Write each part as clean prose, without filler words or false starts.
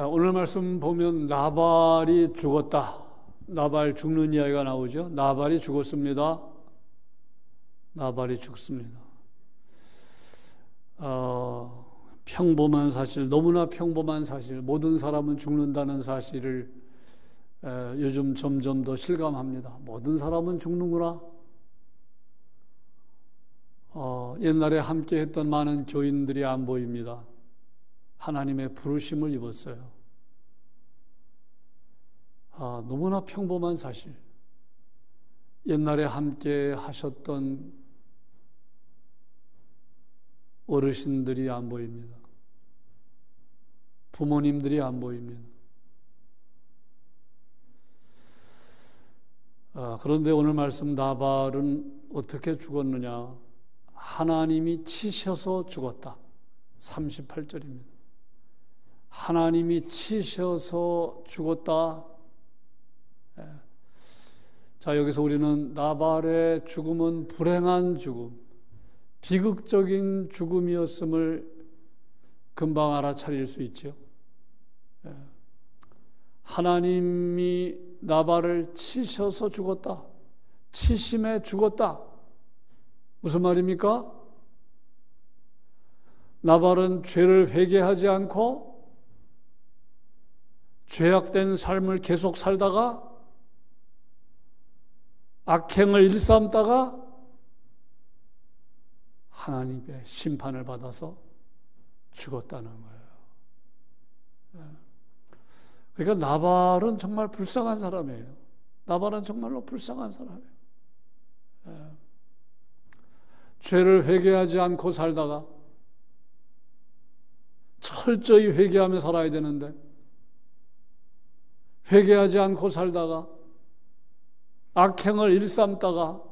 오늘 말씀 보면 나발이 죽었다. 나발 죽는 이야기가 나오죠. 나발이 죽었습니다. 나발이 죽습니다. 평범한 사실, 너무나 평범한 사실, 모든 사람은 죽는다는 사실을 요즘 점점 더 실감합니다. 모든 사람은 죽는구나. 옛날에 함께 했던 많은 교인들이 안 보입니다. 하나님의 부르심을 입었어요. 너무나 평범한 사실. 옛날에 함께 하셨던 어르신들이 안 보입니다. 부모님들이 안 보입니다. 그런데 오늘 말씀 나발은 어떻게 죽었느냐? 하나님이 치셔서 죽었다. 38절입니다. 하나님이 치셔서 죽었다. 자, 여기서 우리는 나발의 죽음은 불행한 죽음, 비극적인 죽음이었음을 금방 알아차릴 수 있죠. 하나님이 나발을 치셔서 죽었다. 치심에 죽었다. 무슨 말입니까? 나발은 죄를 회개하지 않고 죄악된 삶을 계속 살다가 악행을 일삼다가 하나님의 심판을 받아서 죽었다는 거예요. 그러니까 나발은 정말 불쌍한 사람이에요. 나발은 정말로 불쌍한 사람이에요. 죄를 회개하지 않고 살다가 철저히 회개하며 살아야 되는데 회개하지 않고 살다가 악행을 일삼다가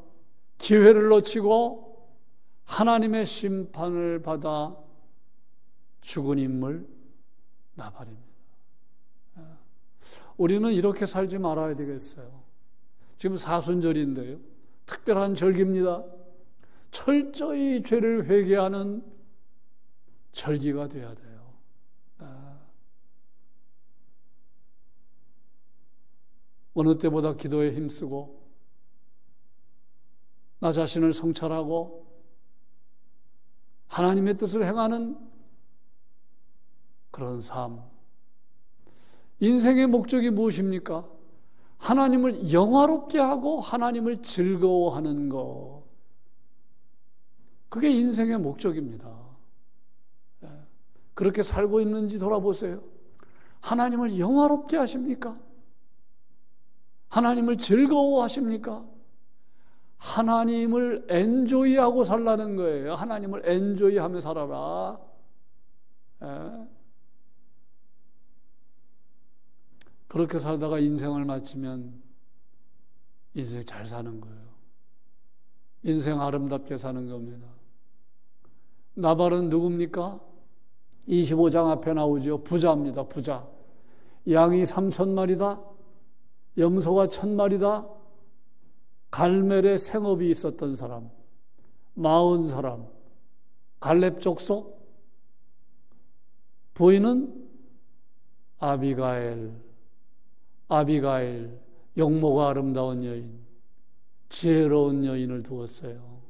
기회를 놓치고 하나님의 심판을 받아 죽은 인물 나발입니다. 우리는 이렇게 살지 말아야 되겠어요. 지금 사순절인데요. 특별한 절기입니다. 철저히 죄를 회개하는 절기가 되어야 돼요. 어느 때보다 기도에 힘쓰고 나 자신을 성찰하고 하나님의 뜻을 행하는 그런 삶. 인생의 목적이 무엇입니까? 하나님을 영화롭게 하고 하나님을 즐거워하는 것. 그게 인생의 목적입니다. 그렇게 살고 있는지 돌아보세요. 하나님을 영화롭게 하십니까? 하나님을 즐거워하십니까? 하나님을 엔조이하고 살라는 거예요. 하나님을 엔조이하며 살아라. 그렇게 살다가 인생을 마치면 인생 잘 사는 거예요. 인생 아름답게 사는 겁니다. 나발은 누굽니까? 25장 앞에 나오죠. 부자입니다. 부자. 양이 3,000마리다. 염소가 1,000마리다. 갈멜의 생업이 있었던 사람, 40사람, 갈렙 족속. 부인은 아비가일, 용모가 아름다운 여인, 지혜로운 여인을 두었어요.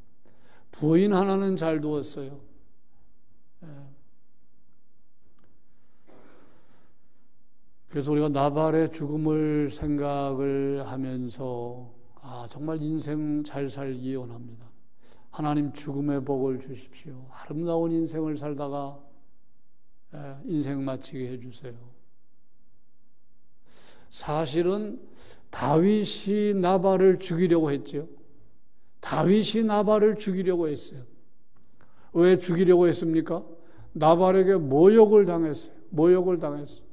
부인 하나는 잘 두었어요. 그래서 우리가 나발의 죽음을 생각을 하면서 정말 인생 잘 살기 원합니다. 하나님 죽음의 복을 주십시오. 아름다운 인생을 살다가 인생 마치게 해주세요. 사실은 다윗이 나발을 죽이려고 했죠. 다윗이 나발을 죽이려고 했어요. 왜 죽이려고 했습니까? 나발에게 모욕을 당했어요. 모욕을 당했어요.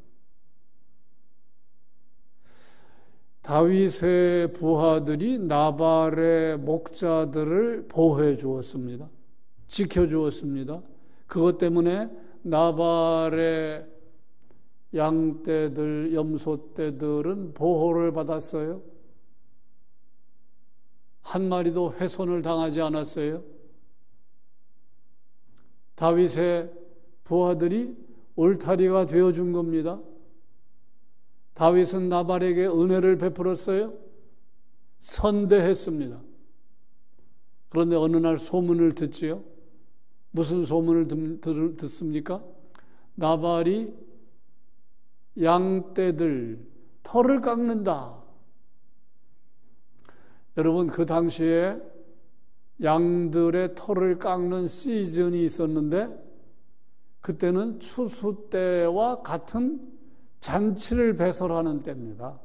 다윗의 부하들이 나발의 목자들을 보호해 주었습니다. 지켜 주었습니다. 그것 때문에 나발의 양떼들, 염소떼들은 보호를 받았어요. 한 마리도 훼손을 당하지 않았어요. 다윗의 부하들이 울타리가 되어준 겁니다. 다윗은 나발에게 은혜를 베풀었어요? 선대했습니다. 그런데 어느 날 소문을 듣지요. 무슨 소문을 듣습니까? 나발이 양떼들 털을 깎는다. 여러분, 그 당시에 양들의 털을 깎는 시즌이 있었는데 그때는 추수 때와 같은 잔치를 배설하는 때입니다.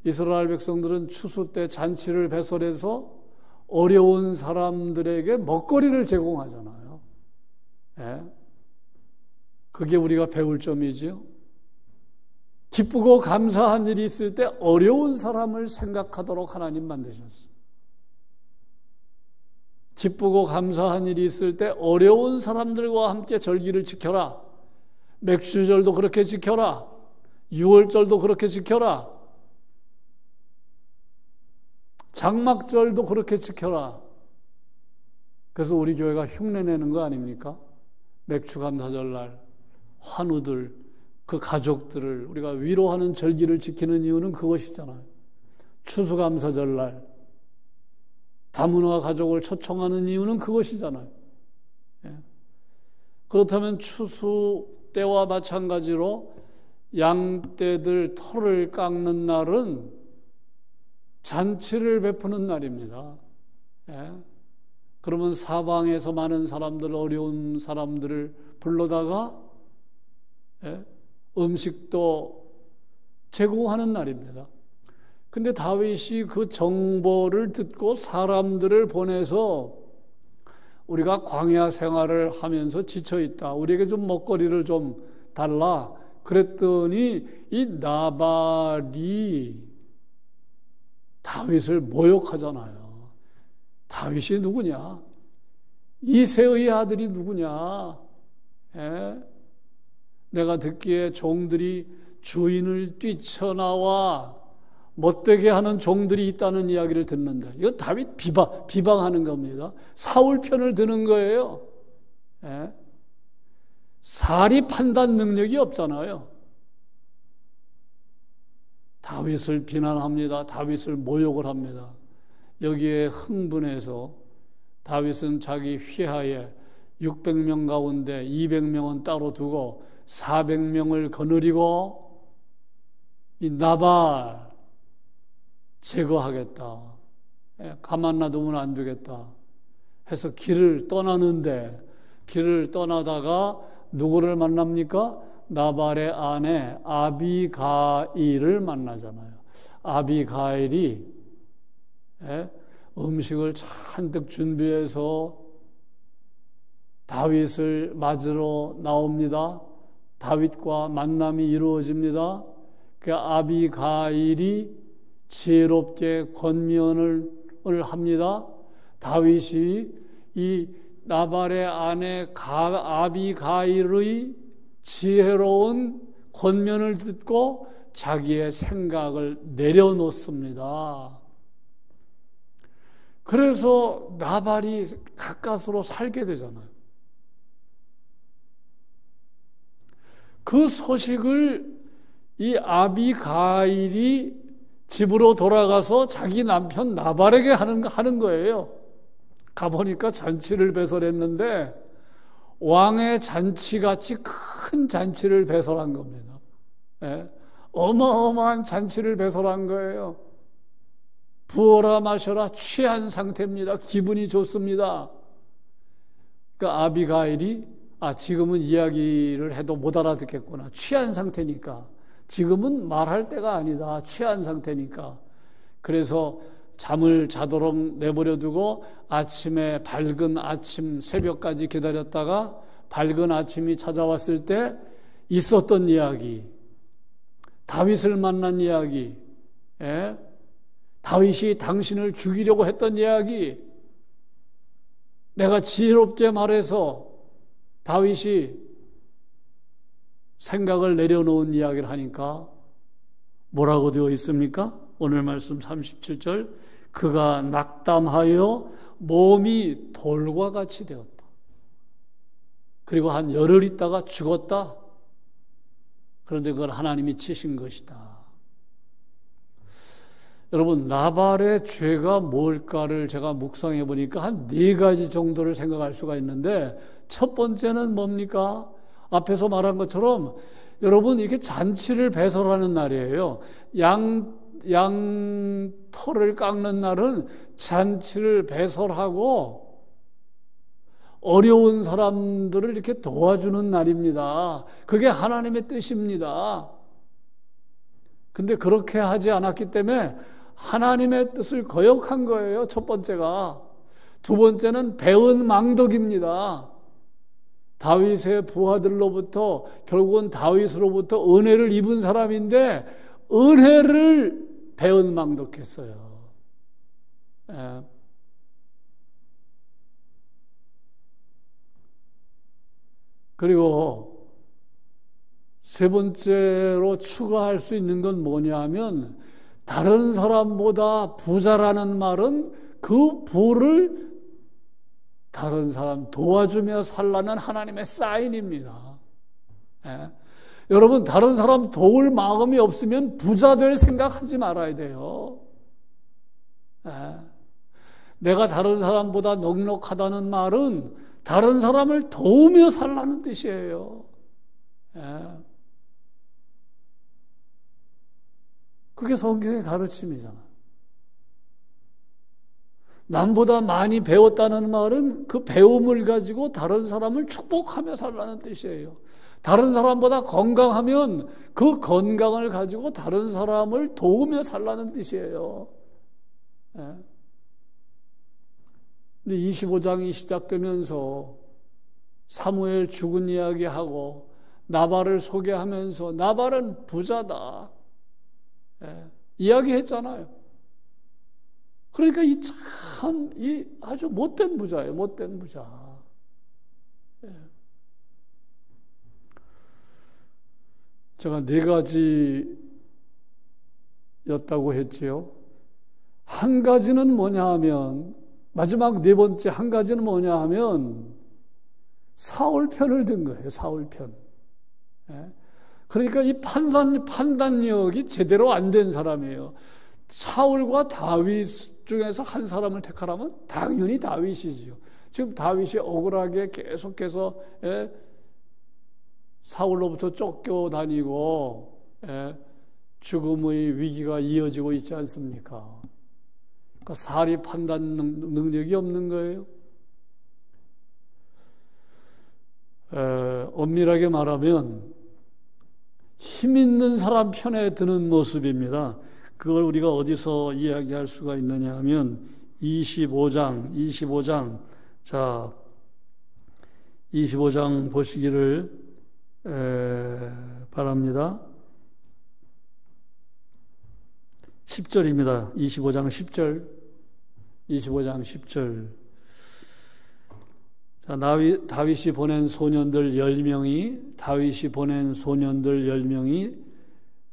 이스라엘 백성들은 추수 때 잔치를 배설해서 어려운 사람들에게 먹거리를 제공하잖아요. 예. 그게 우리가 배울 점이지요. 기쁘고 감사한 일이 있을 때 어려운 사람을 생각하도록 하나님 만드셨어요. 기쁘고 감사한 일이 있을 때 어려운 사람들과 함께 절기를 지켜라. 맥주절도 그렇게 지켜라. 유월절도 그렇게 지켜라. 장막절도 그렇게 지켜라. 그래서 우리 교회가 흉내내는 거 아닙니까? 맥주감사절날 환우들, 그 가족들을 우리가 위로하는 절기를 지키는 이유는 그것이잖아요. 추수감사절날 다문화 가족을 초청하는 이유는 그것이잖아요. 예. 그렇다면 추수 때와 마찬가지로 양떼들 털을 깎는 날은 잔치를 베푸는 날입니다. 예. 그러면 사방에서 많은 사람들, 어려운 사람들을 불러다가 음식도 제공하는 날입니다. 근데 다윗이 그 정보를 듣고 사람들을 보내서 우리가 광야 생활을 하면서 지쳐있다. 우리에게 좀 먹거리를 좀 달라. 그랬더니 이 나발이 다윗을 모욕하잖아요. 다윗이 누구냐? 이새의 아들이 누구냐? 예? 내가 듣기에 종들이 주인을 뛰쳐나와 못되게 하는 종들이 있다는 이야기를 듣는다. 이거 다윗 비방하는 겁니다. 사울 편을 드는 거예요. 예? 사리 판단 능력이 없잖아요. 다윗을 비난합니다. 다윗을 모욕을 합니다. 여기에 흥분해서 다윗은 자기 휘하에 600명 가운데 200명은 따로 두고 400명을 거느리고 이 나발 제거하겠다. 가만 놔두면 안 되겠다. 해서 길을 떠나는데 길을 떠나다가 누구를 만납니까? 나발의 아내 아비가일을 만나잖아요. 아비가일이 음식을 잔뜩 준비해서 다윗을 맞으러 나옵니다. 다윗과 만남이 이루어집니다. 그 아비가일이 지혜롭게 권면을 합니다. 다윗이 이 나발의 아내 아비가일의 지혜로운 권면을 듣고 자기의 생각을 내려놓습니다. 그래서 나발이 가까스로 살게 되잖아요. 그 소식을 이 아비가일이 집으로 돌아가서 자기 남편 나발에게 하는 거예요. 가보니까 잔치를 배설했는데 왕의 잔치같이 큰 잔치를 배설한 겁니다. 예? 어마어마한 잔치를 배설한 거예요. 부어라 마셔라 취한 상태입니다. 기분이 좋습니다. 그러니까 아비가일이 지금은 이야기를 해도 못 알아듣겠구나. 취한 상태니까. 지금은 말할 때가 아니다. 취한 상태니까. 그래서 잠을 자도록 내버려두고 아침에 밝은 아침 새벽까지 기다렸다가 밝은 아침이 찾아왔을 때 있었던 이야기, 다윗을 만난 이야기, 다윗이 당신을 죽이려고 했던 이야기, 내가 지혜롭게 말해서 다윗이 생각을 내려놓은 이야기를 하니까 뭐라고 되어 있습니까? 오늘 말씀 37절, 그가 낙담하여 몸이 돌과 같이 되었다. 그리고 한 열흘 있다가 죽었다. 그런데 그걸 하나님이 치신 것이다. 여러분, 나발의 죄가 뭘까를 제가 묵상해 보니까 한 4가지 정도를 생각할 수가 있는데, 첫 번째는 뭡니까? 앞에서 말한 것처럼 여러분, 이렇게 잔치를 배설하는 날이에요. 양 털을 깎는 날은 잔치를 배설하고 어려운 사람들을 이렇게 도와주는 날입니다. 그게 하나님의 뜻입니다. 근데 그렇게 하지 않았기 때문에 하나님의 뜻을 거역한 거예요. 첫 번째가. 두 번째는 배은망덕입니다. 다윗의 부하들로부터, 결국은 다윗으로부터 은혜를 입은 사람인데 은혜를 배은망덕했어요. 예. 그리고 세 번째로 추가할 수 있는 건 뭐냐 하면, 다른 사람보다 부자라는 말은 그 부를 다른 사람 도와주며 살라는 하나님의 사인입니다. 예. 여러분, 다른 사람 도울 마음이 없으면 부자 될 생각하지 말아야 돼요. 예. 내가 다른 사람보다 넉넉하다는 말은 다른 사람을 도우며 살라는 뜻이에요. 예. 그게 성경의 가르침이잖아. 남보다 많이 배웠다는 말은 그 배움을 가지고 다른 사람을 축복하며 살라는 뜻이에요. 다른 사람보다 건강하면 그 건강을 가지고 다른 사람을 도우며 살라는 뜻이에요. 예. 근데 25장이 시작되면서 사무엘 죽은 이야기하고 나발을 소개하면서 나발은 부자다. 예. 이야기했잖아요. 그러니까 이 아주 못된 부자예요. 못된 부자. 예. 제가 4가지였다고 했지요. 한 가지는 뭐냐 하면, 마지막 4번째 한 가지는 뭐냐 하면 사울 편을 든 거예요. 사울 편. 예. 그러니까 이 판단력이 제대로 안 된 사람이에요. 사울과 다윗 중에서 한 사람을 택하라면 당연히 다윗이지요. 지금 다윗이 억울하게 계속해서 사울로부터 쫓겨다니고 죽음의 위기가 이어지고 있지 않습니까? 그러니까 사리 판단 능력이 없는 거예요. 엄밀하게 말하면 힘 있는 사람 편에 드는 모습입니다. 그걸 우리가 어디서 이야기할 수가 있느냐 하면 25장 자 25장 보시기를 바랍니다. 10절입니다. 25장 10절. 자, 다윗이 보낸 소년들 10명이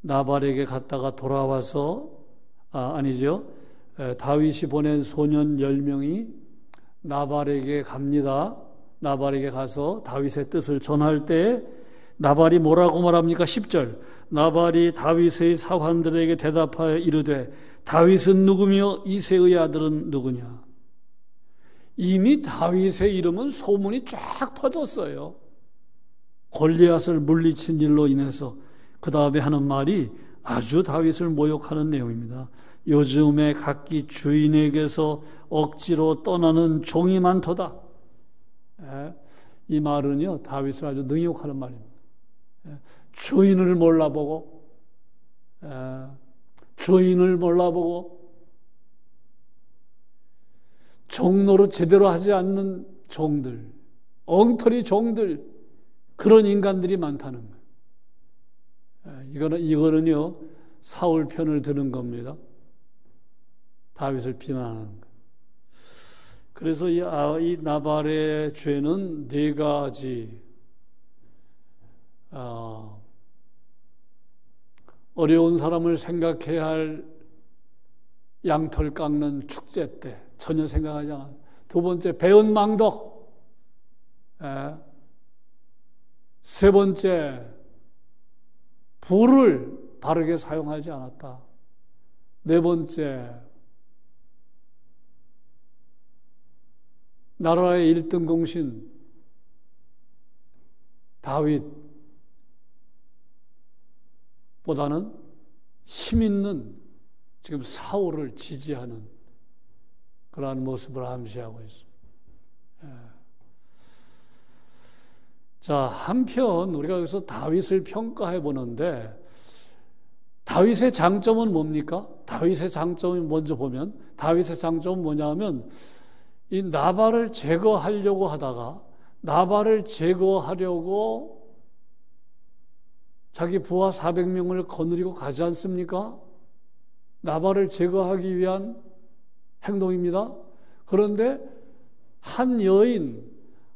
나발에게 갔다가 돌아와서 다윗이 보낸 소년 10명이 나발에게 갑니다. 나발에게 가서 다윗의 뜻을 전할 때 나발이 뭐라고 말합니까? 10절. 나발이 다윗의 사환들에게 대답하여 이르되 다윗은 누구며 이새의 아들은 누구냐? 이미 다윗의 이름은 소문이 쫙 퍼졌어요. 골리앗을 물리친 일로 인해서. 그 다음에 하는 말이 아주 다윗을 모욕하는 내용입니다. 요즘에 각기 주인에게서 억지로 떠나는 종이 많도다. 이 말은요, 다윗을 아주 능욕하는 말입니다. 주인을 몰라보고 종노릇 제대로 하지 않는 종들, 엉터리 종들, 그런 인간들이 많다는 거예요. 이거는요, 사울 편을 드는 겁니다. 다윗을 비난하는 거예요. 그래서 이 나발의 죄는 4가지. 어려운 사람을 생각해야 할 양털 깎는 축제 때 전혀 생각하지 않아요. 2번째, 배은망덕. 3번째, 불을 바르게 사용하지 않았다. 네 번째, 나라의 1등 공신 다윗보다는 힘 있는 지금 사울을 지지하는 그러한 모습을 암시하고 있습니다. 자, 한편 우리가 여기서 다윗을 평가해 보는데 다윗의 장점은 뭡니까? 다윗의 장점이 먼저 보면 다윗의 장점은 뭐냐면 이 나발을 제거하려고 하다가 나발을 제거하려고 자기 부하 400명을 거느리고 가지 않습니까? 나발을 제거하기 위한 행동입니다. 그런데 한 여인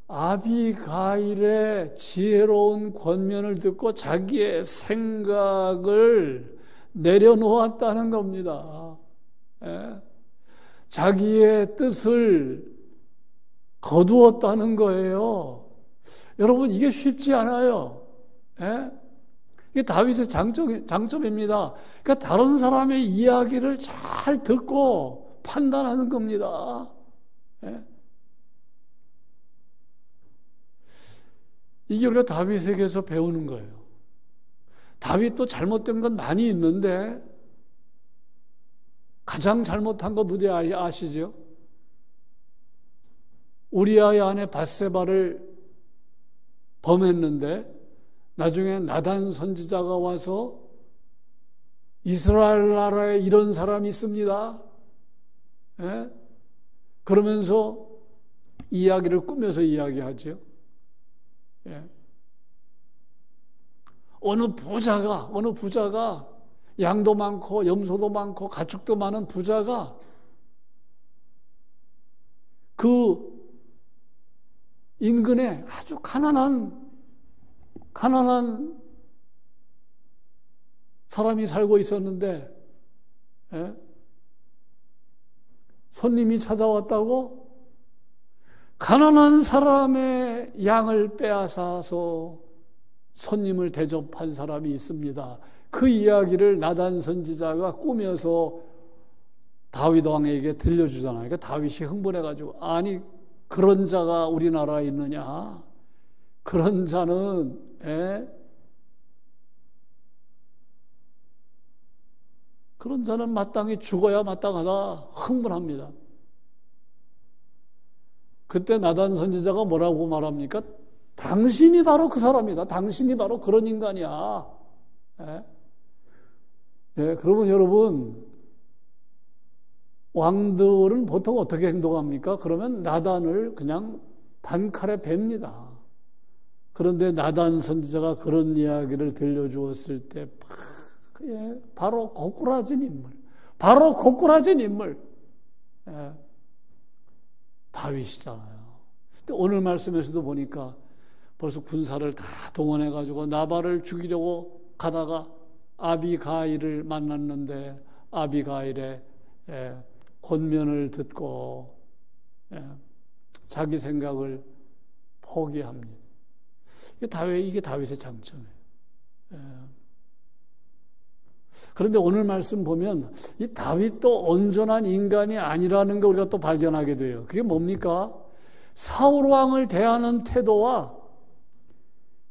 아비가일의 지혜로운 권면을 듣고 자기의 생각을 내려놓았다는 겁니다. 자기의 뜻을 거두었다는 거예요. 여러분, 이게 쉽지 않아요. 이게 다윗의 장점입니다. 그러니까 다른 사람의 이야기를 잘 듣고 판단하는 겁니다. 이게 우리가 다윗에게서 배우는 거예요. 다윗도 잘못된 건 많이 있는데 가장 잘못한 거 누구 아시죠? 우리아의 아내 밧세바를 범했는데 나중에 나단 선지자가 와서 이스라엘 나라에 이런 사람이 있습니다. 그러면서 이야기를 꾸며서 이야기하죠. 어느 부자가 양도 많고 염소도 많고 가축도 많은 부자가 그 인근에 아주 가난한 사람이 살고 있었는데 손님이 찾아왔다고 가난한 사람의 양을 빼앗아서 손님을 대접한 사람이 있습니다. 그 이야기를 나단 선지자가 꾸며서 다윗 왕에게 들려주잖아요. 그러니까 다윗이 흥분해가지고 아니 그런 자가 우리나라에 있느냐? 그런 자는 그런 자는 마땅히 죽어야 마땅하다. 흥분합니다. 그때 나단 선지자가 뭐라고 말합니까? 당신이 바로 그 사람이다. 당신이 바로 그런 인간이야. 그러면 여러분, 왕들은 보통 어떻게 행동합니까? 그러면 나단을 그냥 단칼에 뵙니다. 그런데 나단 선지자가 그런 이야기를 들려주었을 때 바로 고꾸라진 인물. 다윗이잖아요. 근데 오늘 말씀에서도 보니까 벌써 군사를 다 동원해가지고 나발을 죽이려고 가다가 아비가일을 만났는데 아비가일의 권면을 듣고 자기 생각을 포기합니다. 이게 다윗의 장점이에요. 그런데 오늘 말씀 보면 이 다윗도 온전한 인간이 아니라는 걸 우리가 또 발견하게 돼요. 그게 뭡니까? 사울 왕을 대하는 태도와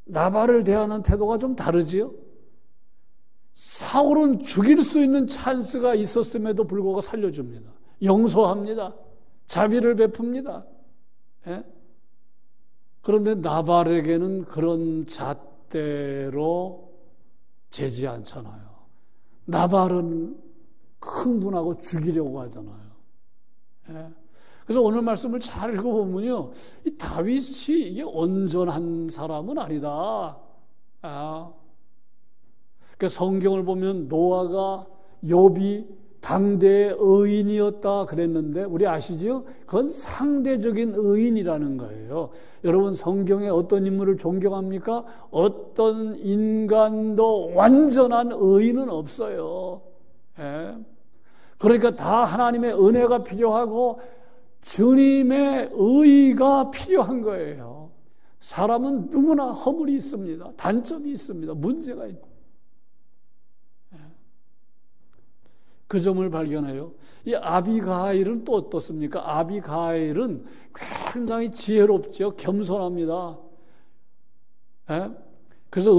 나발을 대하는 태도가 좀 다르지요? 사울은 죽일 수 있는 찬스가 있었음에도 불구하고 살려줍니다. 용서합니다. 자비를 베풉니다. 그런데 나발에게는 그런 잣대로 재지 않잖아요. 나발은 흥분하고 죽이려고 하잖아요. 그래서 오늘 말씀을 잘 읽어보면요, 이 다윗이 이게 온전한 사람은 아니다. 그러니까 성경을 보면 노아가 욥이 당대의 의인이었다 그랬는데 우리 아시죠? 그건 상대적인 의인이라는 거예요. 여러분 성경에 어떤 인물을 존경합니까? 어떤 인간도 완전한 의인은 없어요. 그러니까 다 하나님의 은혜가 필요하고 주님의 의가 필요한 거예요. 사람은 누구나 허물이 있습니다. 단점이 있습니다. 문제가 있습니다. 그 점을 발견해요. 이 아비가일은 또 어떻습니까? 아비가일은 굉장히 지혜롭죠. 겸손합니다. 예? 그래서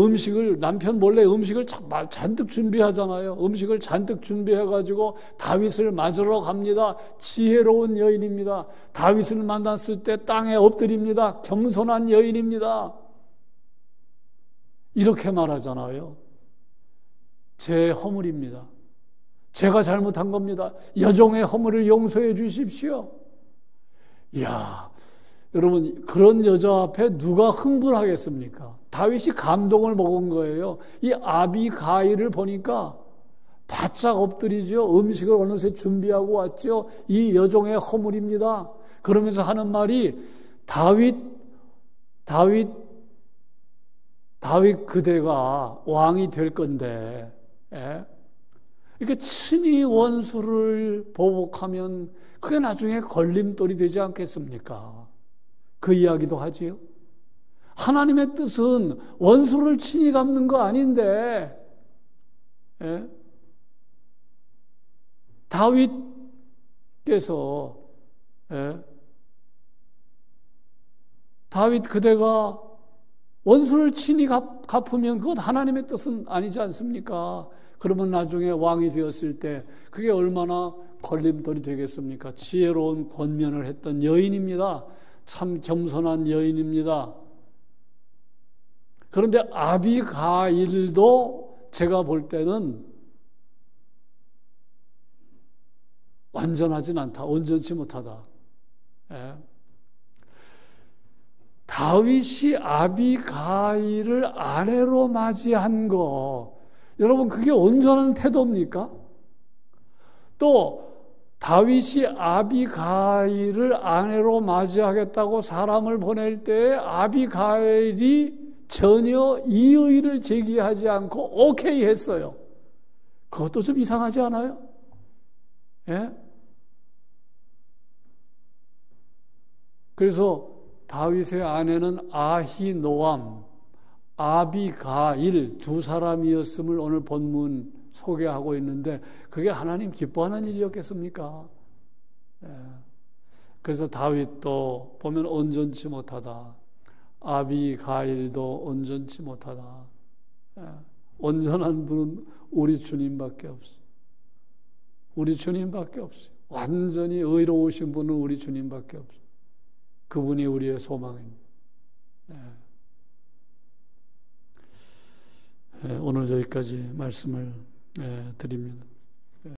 남편 몰래 음식을 잔뜩 준비하잖아요. 음식을 잔뜩 준비해가지고 다윗을 맞으러 갑니다. 지혜로운 여인입니다. 다윗을 만났을 때 땅에 엎드립니다. 겸손한 여인입니다. 이렇게 말하잖아요. 제 허물입니다. 제가 잘못한 겁니다. 여종의 허물을 용서해 주십시오. 이야, 여러분, 그런 여자 앞에 누가 흥분하겠습니까? 다윗이 감동을 먹은 거예요. 이 아비가일을 보니까 바짝 엎드리죠. 음식을 어느새 준비하고 왔죠. 이 여종의 허물입니다. 그러면서 하는 말이 다윗 그대가 왕이 될 건데, 이렇게 친히 원수를 보복하면 그게 나중에 걸림돌이 되지 않겠습니까? 그 이야기도 하지요. 하나님의 뜻은 원수를 친히 갚는 거 아닌데, 다윗께서, 다윗 그대가 원수를 친히 갚으면 그건 하나님의 뜻은 아니지 않습니까? 그러면 나중에 왕이 되었을 때 그게 얼마나 걸림돌이 되겠습니까? 지혜로운 권면을 했던 여인입니다. 참 겸손한 여인입니다. 그런데 아비가일도 제가 볼 때는 완전하진 않다. 온전치 못하다. 다윗이 아비가일을 아내로 맞이한 거, 여러분 그게 온전한 태도입니까? 또 다윗이 아비가일을 아내로 맞이하겠다고 사람을 보낼 때 아비가일이 전혀 이의를 제기하지 않고 오케이 했어요. 그것도 좀 이상하지 않아요? 예? 그래서 다윗의 아내는 아히노암, 아비가일 두 사람이었음을 오늘 본문 소개하고 있는데 그게 하나님 기뻐하는 일이었겠습니까? 그래서 다윗도 보면 온전치 못하다. 아비가일도 온전치 못하다. 온전한 분은 우리 주님밖에 없어요. 우리 주님밖에 없어요. 완전히 의로우신 분은 우리 주님밖에 없어요. 그분이 우리의 소망입니다. 오늘 여기까지 말씀을 드립니다.